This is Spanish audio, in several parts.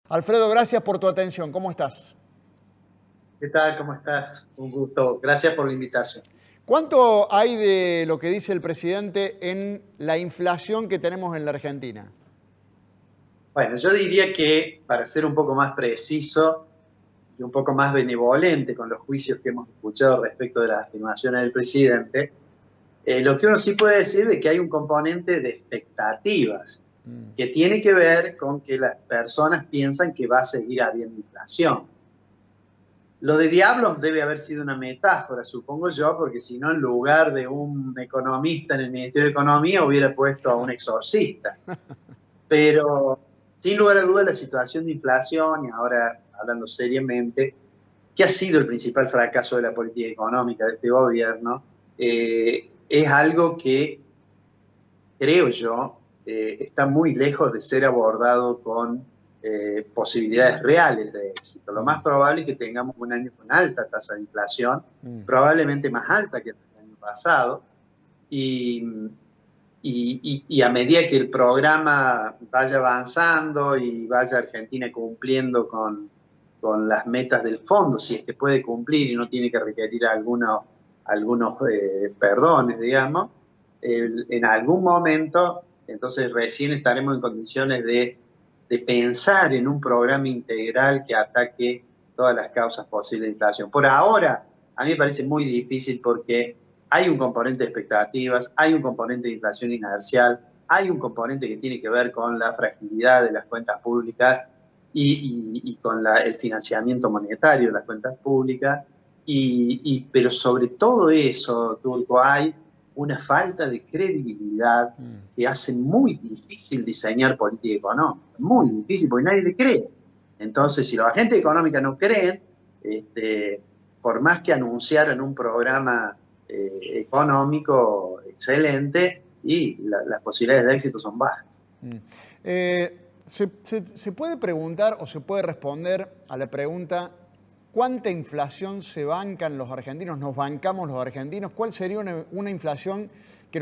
Alfredo, gracias por tu atención. ¿Cómo estás? ¿Qué tal? ¿Cómo estás? Un gusto. Gracias por la invitación. ¿Cuánto hay de lo que dice el presidente en la inflación que tenemos en la Argentina? Bueno, yo diría que para ser un poco más preciso y un poco más benevolente con los juicios que hemos escuchado respecto de las afirmaciones del presidente, lo que uno sí puede decir es que hay un componente de expectativas que tiene que ver con que las personas piensan que va a seguir habiendo inflación. Lo de diablos debe haber sido una metáfora, supongo yo, porque si no, en lugar de un economista en el Ministerio de Economía, hubiera puesto a un exorcista. Pero sin lugar a dudas la situación de inflación, y ahora hablando seriamente, que ha sido el principal fracaso de la política económica de este gobierno, es algo que, creo yo, está muy lejos de ser abordado con posibilidades reales de éxito. Lo más probable es que tengamos un año con alta tasa de inflación, probablemente más alta que el año pasado, y, y a medida que el programa vaya avanzando y vaya Argentina cumpliendo con las metas del fondo, si es que puede cumplir y no tiene que requerir algunos perdones, digamos, en algún momento, entonces recién estaremos en condiciones de pensar en un programa integral que ataque todas las causas posibles de inflación. Por ahora, a mí me parece muy difícil porque hay un componente de expectativas, hay un componente de inflación inercial, hay un componente que tiene que ver con la fragilidad de las cuentas públicas y con el financiamiento monetario de las cuentas públicas, pero sobre todo eso, Turco, hay una falta de credibilidad que hace muy difícil diseñar política económica, muy difícil, porque nadie le cree. Entonces, si los agentes económicos no creen, por más que anunciaran un programa económico excelente, y las posibilidades de éxito son bajas. ¿Se puede preguntar o se puede responder a la pregunta cuánta inflación se bancan los argentinos, nos bancamos los argentinos? ¿Cuál sería una inflación que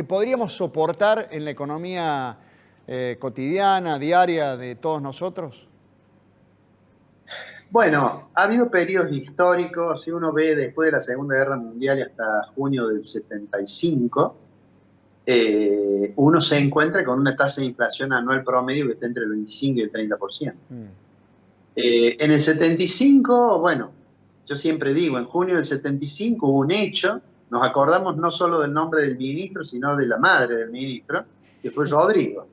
podríamos soportar en la economía cotidiana, diaria de todos nosotros? Bueno, ha habido periodos históricos, si uno ve después de la Segunda Guerra Mundial y hasta junio del 75, uno se encuentra con una tasa de inflación anual promedio que está entre el 25 y el 30%. En el 75, bueno, yo siempre digo, en junio del 75 hubo un hecho, nos acordamos no solo del nombre del ministro, sino de la madre del ministro, que fue Rodrigo.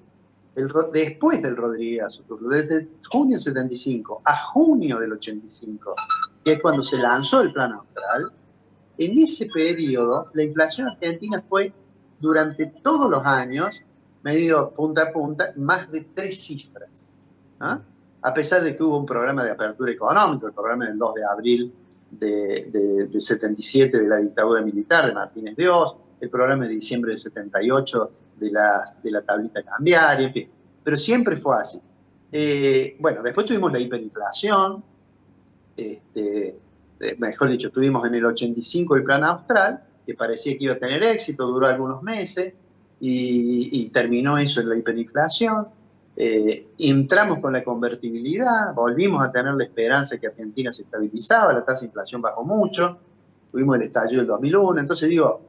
Después del Rodrigazo, desde junio del 75 a junio del 85, que es cuando se lanzó el Plan Austral, en ese periodo la inflación argentina fue durante todos los años, medido punta a punta, más de 3 cifras. ¿Ah? A pesar de que hubo un programa de apertura económica, el programa del 2 de abril del 77 de la dictadura militar de Martínez de Oz, el programa de diciembre del 78 de la tablita cambiaria, en fin. Pero siempre fue así. Bueno, después tuvimos la hiperinflación, mejor dicho, tuvimos en el 85 el Plan Austral, que parecía que iba a tener éxito, duró algunos meses y terminó eso en la hiperinflación. Entramos con la convertibilidad, volvimos a tener la esperanza de que Argentina se estabilizaba, la tasa de inflación bajó mucho, tuvimos el estallido del 2001. Entonces digo,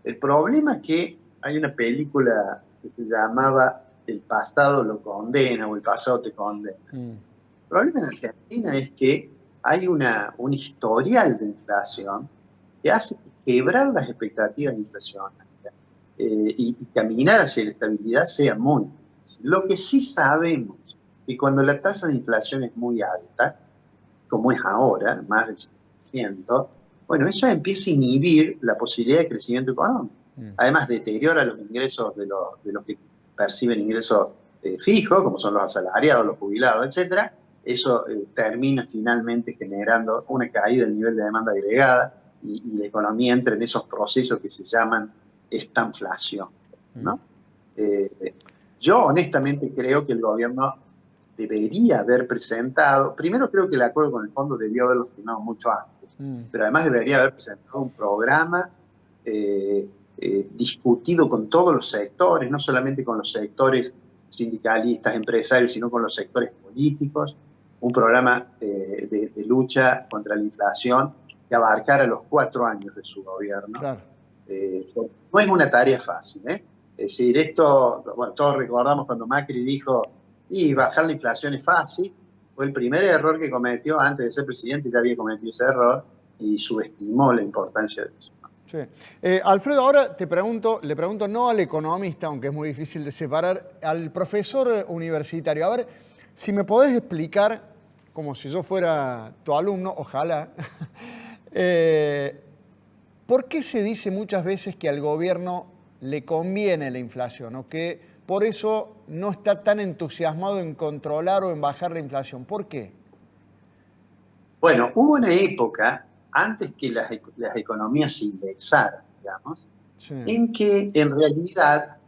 el problema es que hay una película que se llamaba El pasado lo condena o El pasado te condena. El problema en Argentina es que hay un historial de inflación que hace quebrar las expectativas inflacionarias y caminar hacia la estabilidad sea muy difícil. Lo que sí sabemos es que cuando la tasa de inflación es muy alta, como es ahora, más del 100%, bueno, eso empieza a inhibir la posibilidad de crecimiento económico. Además, deteriora los ingresos de los que perciben ingresos fijos, como son los asalariados, los jubilados, etcétera. Eso termina finalmente generando una caída del nivel de demanda agregada y la economía entra en esos procesos que se llaman estanflación, ¿no? Yo honestamente creo que el gobierno debería haber presentado, primero creo que el acuerdo con el fondo debió haberlo firmado mucho antes, pero además debería haber presentado un programa discutido con todos los sectores, no solamente con los sectores sindicalistas, empresarios, sino con los sectores políticos, un programa de lucha contra la inflación que abarcara los 4 años de su gobierno. Claro. No es una tarea fácil, ¿eh? Es decir, esto, bueno, todos recordamos cuando Macri dijo, y bajar la inflación es fácil, fue el primer error que cometió. Antes de ser presidente ya había cometido ese error y subestimó la importancia de eso. Sí. Alfredo, ahora le pregunto no al economista, aunque es muy difícil de separar, al profesor universitario. A ver, si me podés explicar, como si yo fuera tu alumno, ojalá, ¿por qué se dice muchas veces que al gobierno le conviene la inflación o que por eso no está tan entusiasmado en controlar o en bajar la inflación? ¿Por qué? Bueno, hubo una época, antes que las economías se indexaran, digamos, Sí. en que en realidad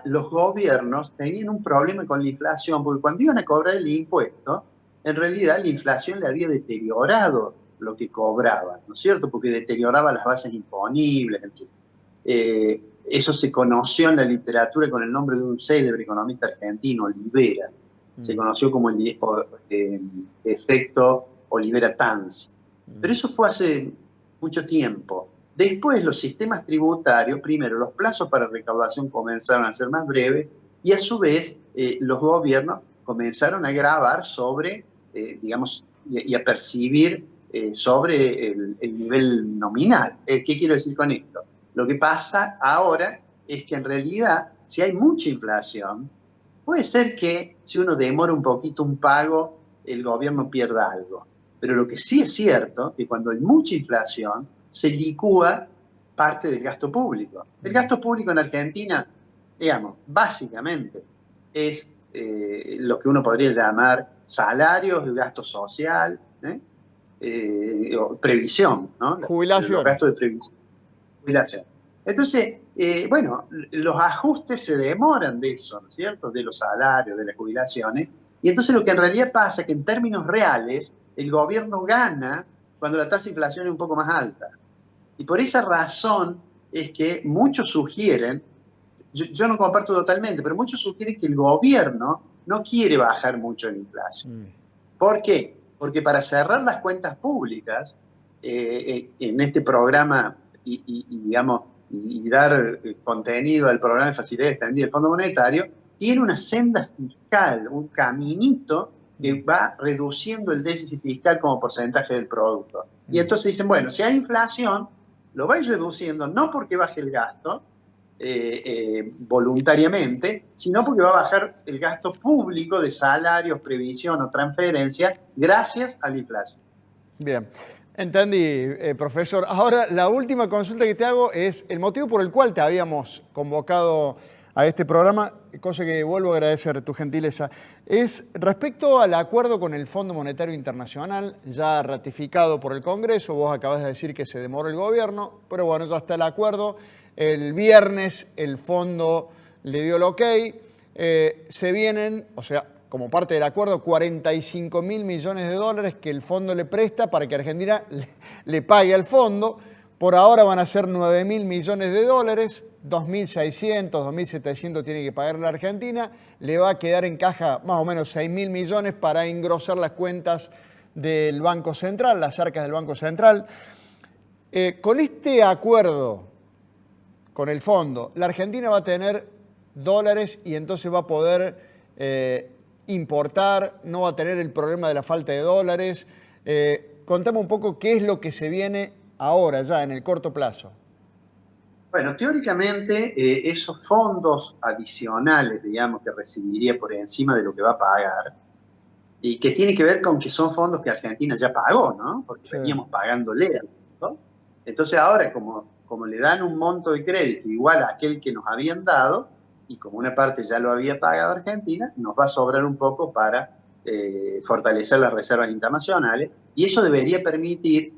los gobiernos tenían un problema con la inflación, porque cuando iban a cobrar el impuesto, en realidad la inflación le había deteriorado lo que cobraban, ¿no es cierto? Porque deterioraba las bases imponibles. Eso se conoció en la literatura con el nombre de un célebre economista argentino, Olivera. Se conoció como el efecto Olivera-Tanzi. Pero eso fue hace mucho tiempo. Después los sistemas tributarios, primero los plazos para recaudación comenzaron a ser más breves y a su vez los gobiernos comenzaron a gravar sobre, digamos, y a percibir sobre el nivel nominal. ¿Qué quiero decir con esto? Lo que pasa ahora es que en realidad, si hay mucha inflación, puede ser que si uno demora un poquito un pago, el gobierno pierda algo. Pero lo que sí es cierto es que cuando hay mucha inflación, se licúa parte del gasto público. El gasto público en Argentina, digamos, básicamente es lo que uno podría llamar salarios, gasto social, previsión, ¿no? Jubilaciones. Los gastos de previsión. Jubilación. Entonces, bueno, los ajustes se demoran de eso, ¿no es cierto? De los salarios, de las jubilaciones. Y entonces lo que en realidad pasa es que en términos reales, el gobierno gana cuando la tasa de inflación es un poco más alta. Y por esa razón es que muchos sugieren, yo no comparto totalmente, pero muchos sugieren que el gobierno no quiere bajar mucho la inflación. ¿Por qué? Porque para cerrar las cuentas públicas, en este programa digamos, y dar contenido al programa de facilidad extendida del Fondo Monetario, tiene una senda fiscal, un caminito que va reduciendo el déficit fiscal como porcentaje del producto. Y entonces dicen, bueno, si hay inflación, lo vais reduciendo no porque baje el gasto voluntariamente, sino porque va a bajar el gasto público de salarios, previsión o transferencia gracias a la inflación. Bien. Entendí, profesor. Ahora, la última consulta que te hago es el motivo por el cual te habíamos convocado a este programa, cosa que vuelvo a agradecer tu gentileza, es respecto al acuerdo con el Fondo Monetario Internacional, ya ratificado por el Congreso. Vos acabas de decir que se demoró el gobierno, pero bueno, ya está el acuerdo. El viernes el fondo le dio el ok. Se vienen, o sea, como parte del acuerdo, 45.000 millones de dólares que el fondo le presta para que Argentina le pague al fondo. Por ahora van a ser 9.000 millones de dólares, 2.600, 2.700 tiene que pagar la Argentina. Le va a quedar en caja más o menos 6.000 millones para engrosar las cuentas del Banco Central, las arcas del Banco Central. Con este acuerdo con el fondo, la Argentina va a tener dólares y entonces va a poder importar, no va a tener el problema de la falta de dólares. Contame un poco qué es lo que se viene ahora, ya en el corto plazo. Bueno, teóricamente esos fondos adicionales, digamos, que recibiría por encima de lo que va a pagar, y que tiene que ver con que son fondos que Argentina ya pagó, ¿no? Porque veníamos pagándole, ¿no? Entonces ahora, como le dan un monto de crédito igual a aquel que nos habían dado, y como una parte ya lo había pagado Argentina, nos va a sobrar un poco para fortalecer las reservas internacionales, y eso debería permitir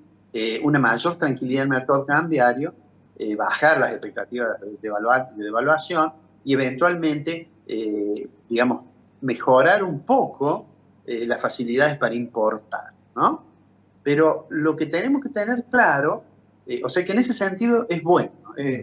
una mayor tranquilidad en el mercado cambiario, bajar las expectativas de devaluación y eventualmente, digamos, mejorar un poco las facilidades para importar, ¿no? Pero lo que tenemos que tener claro, o sea que en ese sentido es bueno.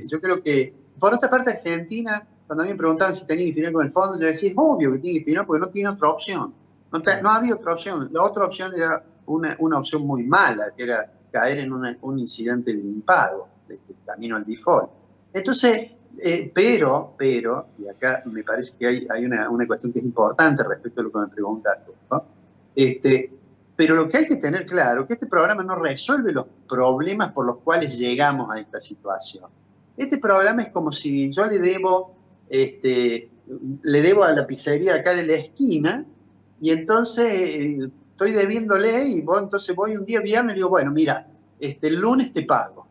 Yo creo que, por otra parte, Argentina cuando a mí me preguntaban si tenía que firmar con el fondo, yo decía, es obvio que tiene que firmar porque no tiene otra opción. No había otra opción. La otra opción era una opción muy mala, que era caer en un incidente de impago, de camino al default. Entonces, pero, y acá me parece que hay una cuestión que es importante respecto a lo que me preguntaste, ¿no? Pero lo que hay que tener claro es que este programa no resuelve los problemas por los cuales llegamos a esta situación. Este programa es como si yo le debo a la pizzería acá de la esquina y entonces estoy debiéndole y entonces voy un día viernes y digo, bueno, mira, el lunes te pago.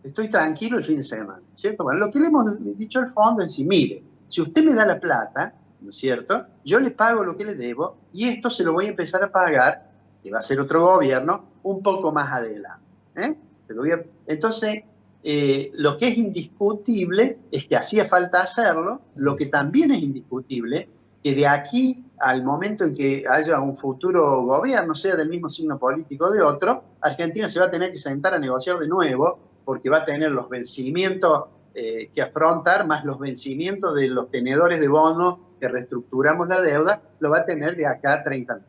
Estoy tranquilo el fin de semana, ¿cierto? Bueno, lo que le hemos dicho al fondo es, mire, si usted me da la plata, ¿no es cierto? Yo le pago lo que le debo y esto se lo voy a empezar a pagar, que va a ser otro gobierno, un poco más adelante. Entonces, lo que es indiscutible es que hacía falta hacerlo, lo que también es indiscutible, que de aquí al momento en que haya un futuro gobierno, sea del mismo signo político o de otro, Argentina se va a tener que sentar a negociar de nuevo, porque va a tener los vencimientos que afrontar, más los vencimientos de los tenedores de bonos que reestructuramos la deuda, lo va a tener de acá a 30 años.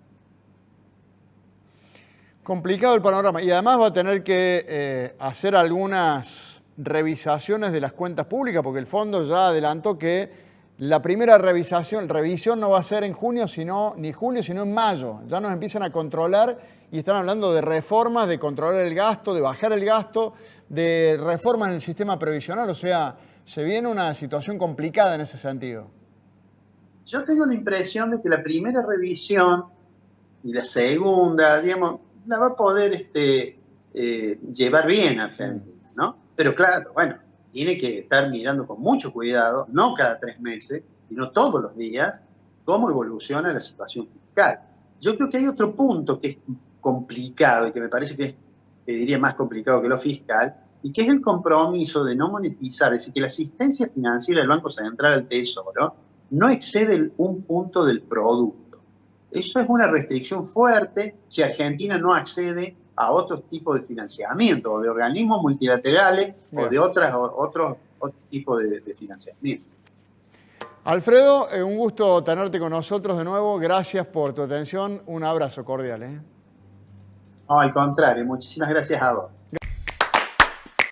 Complicado el panorama y además va a tener que hacer algunas revisaciones de las cuentas públicas porque el fondo ya adelantó que la primera revisión no va a ser en junio, ni julio, sino en mayo. Ya nos empiezan a controlar y están hablando de reformas, de controlar el gasto, de bajar el gasto, de reformas en el sistema previsional. O sea, se viene una situación complicada en ese sentido. Yo tengo la impresión de que la primera revisión y la segunda, digamos, la va a poder llevar bien Argentina, ¿no? Pero claro, bueno, tiene que estar mirando con mucho cuidado, no cada 3 meses, sino todos los días, cómo evoluciona la situación fiscal. Yo creo que hay otro punto que es complicado y que me parece que es, te diría, más complicado que lo fiscal, y que es el compromiso de no monetizar, es decir, que la asistencia financiera del Banco Central al Tesoro no excede un punto del producto. Eso es una restricción fuerte si Argentina no accede a otros tipos de financiamiento, o de organismos multilaterales, o de otros tipos de financiamiento. Alfredo, un gusto tenerte con nosotros de nuevo. Gracias por tu atención. Un abrazo cordial. No, al contrario, muchísimas gracias a vos.